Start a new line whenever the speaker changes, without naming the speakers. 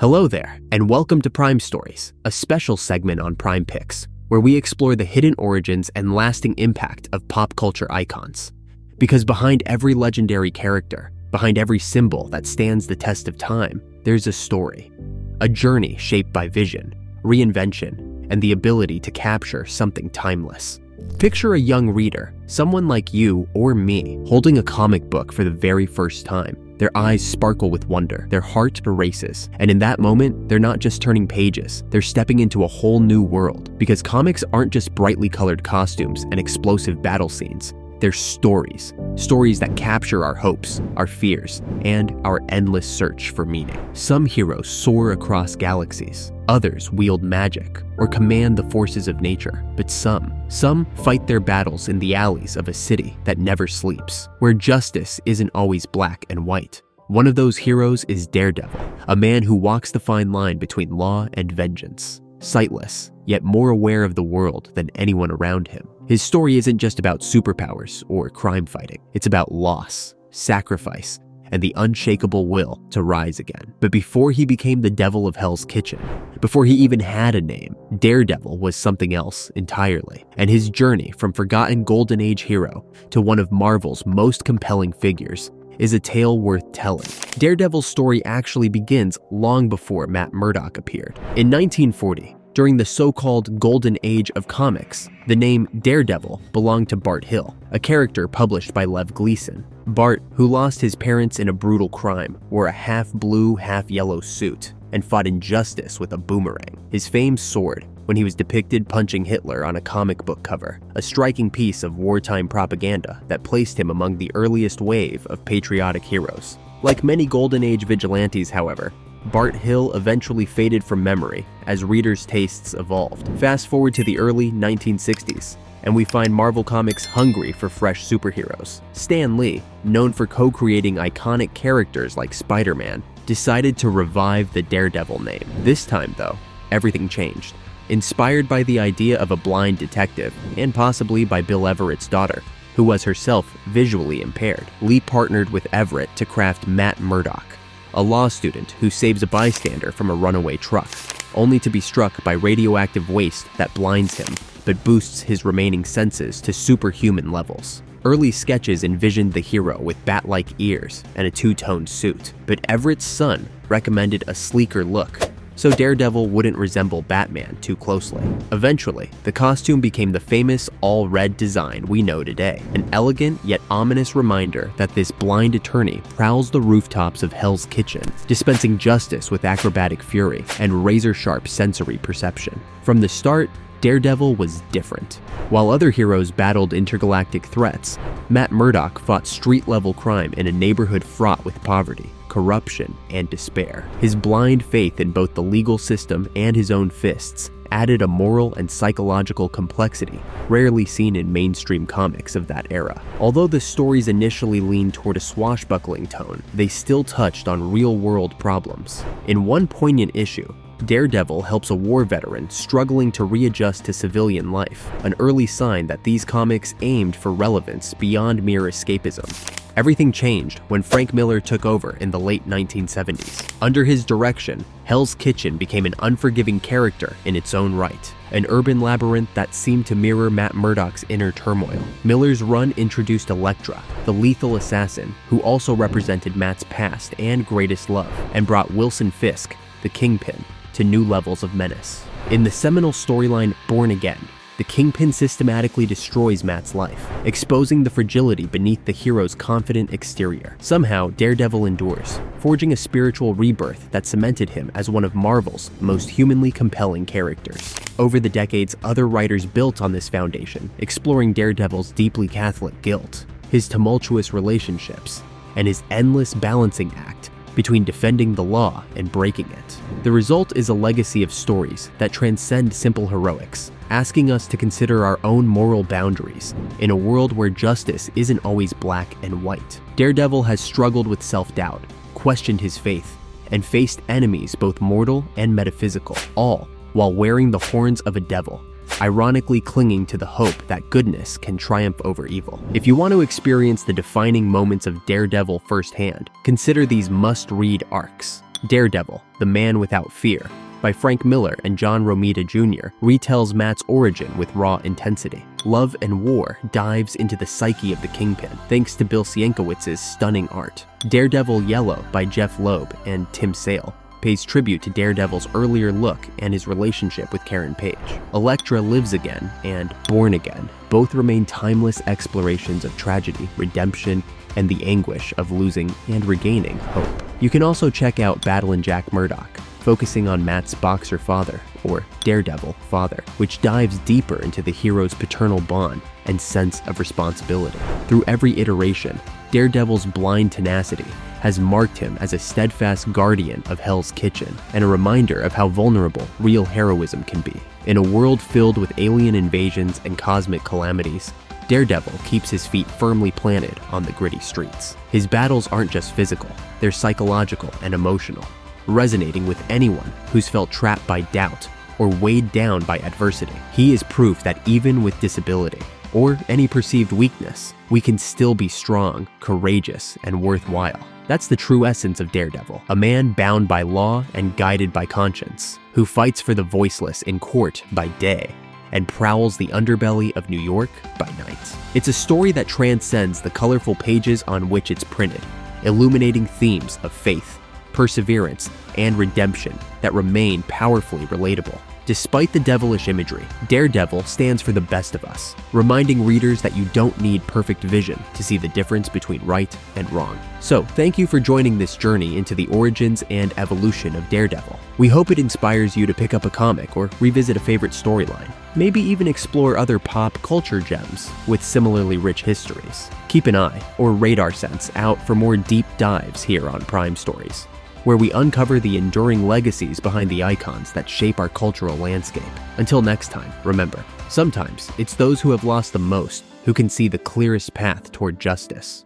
Hello there, and welcome to Primestories, a special segment on Prime Picks, where we explore the hidden origins and lasting impact of pop culture icons. Because behind every legendary character, behind every symbol that stands the test of time, there's a story. A journey shaped by vision, reinvention, and the ability to capture something timeless. Picture a young reader, someone like you or me, holding a comic book for the very first time. Their eyes sparkle with wonder, their heart races, and in that moment, they're not just turning pages, they're stepping into a whole new world. Because comics aren't just brightly colored costumes and explosive battle scenes. They're stories. Stories that capture our hopes, our fears, and our endless search for meaning. Some heroes soar across galaxies. Others wield magic or command the forces of nature. But some fight their battles in the alleys of a city that never sleeps, where justice isn't always black and white. One of those heroes is Daredevil, a man who walks the fine line between law and vengeance. Sightless, yet more aware of the world than anyone around him. His story isn't just about superpowers or crime fighting. It's about loss, sacrifice, and the unshakable will to rise again. But before he became the devil of Hell's Kitchen, before he even had a name, Daredevil was something else entirely. And his journey from forgotten Golden Age hero to one of Marvel's most compelling figures is a tale worth telling. Daredevil's story actually begins long before Matt Murdock appeared. In 1940, during the so-called Golden Age of comics, the name Daredevil belonged to Bart Hill, a character published by Lev Gleason. Bart, who lost his parents in a brutal crime, wore a half-blue, half-yellow suit and fought injustice with a boomerang. His fame soared when he was depicted punching Hitler on a comic book cover, a striking piece of wartime propaganda that placed him among the earliest wave of patriotic heroes. Like many Golden Age vigilantes, however, Bart Hill eventually faded from memory as readers' tastes evolved. Fast forward to the early 1960s, and we find Marvel Comics hungry for fresh superheroes. Stan Lee, known for co-creating iconic characters like Spider-Man, decided to revive the Daredevil name. This time, though, everything changed. Inspired by the idea of a blind detective, and possibly by Bill Everett's daughter, who was herself visually impaired, Lee partnered with Everett to craft Matt Murdock, a law student who saves a bystander from a runaway truck, only to be struck by radioactive waste that blinds him, but boosts his remaining senses to superhuman levels. Early sketches envisioned the hero with bat-like ears and a two-tone suit, but Everett's son recommended a sleeker look, so Daredevil wouldn't resemble Batman too closely. Eventually, the costume became the famous all-red design we know today, an elegant yet ominous reminder that this blind attorney prowls the rooftops of Hell's Kitchen, dispensing justice with acrobatic fury and razor-sharp sensory perception. From the start, Daredevil was different. While other heroes battled intergalactic threats, Matt Murdock fought street-level crime in a neighborhood fraught with poverty, corruption, and despair. His blind faith in both the legal system and his own fists added a moral and psychological complexity rarely seen in mainstream comics of that era. Although the stories initially leaned toward a swashbuckling tone, they still touched on real-world problems. In one poignant issue, Daredevil helps a war veteran struggling to readjust to civilian life, an early sign that these comics aimed for relevance beyond mere escapism. Everything changed when Frank Miller took over in the late 1970s. Under his direction, Hell's Kitchen became an unforgiving character in its own right, an urban labyrinth that seemed to mirror Matt Murdock's inner turmoil. Miller's run introduced Elektra, the lethal assassin, who also represented Matt's past and greatest love, and brought Wilson Fisk, the Kingpin, to new levels of menace. In the seminal storyline Born Again, the Kingpin systematically destroys Matt's life, exposing the fragility beneath the hero's confident exterior. Somehow, Daredevil endures, forging a spiritual rebirth that cemented him as one of Marvel's most humanly compelling characters. Over the decades, other writers built on this foundation, exploring Daredevil's deeply Catholic guilt, his tumultuous relationships, and his endless balancing act between defending the law and breaking it. The result is a legacy of stories that transcend simple heroics, asking us to consider our own moral boundaries in a world where justice isn't always black and white. Daredevil has struggled with self-doubt, questioned his faith, and faced enemies both mortal and metaphysical, all while wearing the horns of a devil, ironically clinging to the hope that goodness can triumph over evil. If you want to experience the defining moments of Daredevil firsthand, consider these must-read arcs. Daredevil, The Man Without Fear, by Frank Miller and John Romita Jr., retells Matt's origin with raw intensity. Love and War dives into the psyche of the Kingpin, thanks to Bill Sienkiewicz's stunning art. Daredevil Yellow by Jeff Loeb and Tim Sale pays tribute to Daredevil's earlier look and his relationship with Karen Page. Elektra Lives Again and Born Again both remain timeless explorations of tragedy, redemption, and the anguish of losing and regaining hope. You can also check out Battlin' Jack Murdock, focusing on Matt's boxer father, or Daredevil father, which dives deeper into the hero's paternal bond and sense of responsibility. Through every iteration, Daredevil's blind tenacity has marked him as a steadfast guardian of Hell's Kitchen and a reminder of how vulnerable real heroism can be. In a world filled with alien invasions and cosmic calamities, Daredevil keeps his feet firmly planted on the gritty streets. His battles aren't just physical, they're psychological and emotional, resonating with anyone who's felt trapped by doubt or weighed down by adversity. He is proof that even with disability or any perceived weakness, we can still be strong, courageous, and worthwhile. That's the true essence of Daredevil, a man bound by law and guided by conscience, who fights for the voiceless in court by day and prowls the underbelly of New York by night. It's a story that transcends the colorful pages on which it's printed, illuminating themes of faith, perseverance, and redemption that remain powerfully relatable. Despite the devilish imagery, Daredevil stands for the best of us, reminding readers that you don't need perfect vision to see the difference between right and wrong. So, thank you for joining this journey into the origins and evolution of Daredevil. We hope it inspires you to pick up a comic or revisit a favorite storyline, maybe even explore other pop culture gems with similarly rich histories. Keep an eye, or radar sense, out for more deep dives here on Prime Stories, where we uncover the enduring legacies behind the icons that shape our cultural landscape. Until next time, remember, sometimes it's those who have lost the most who can see the clearest path toward justice.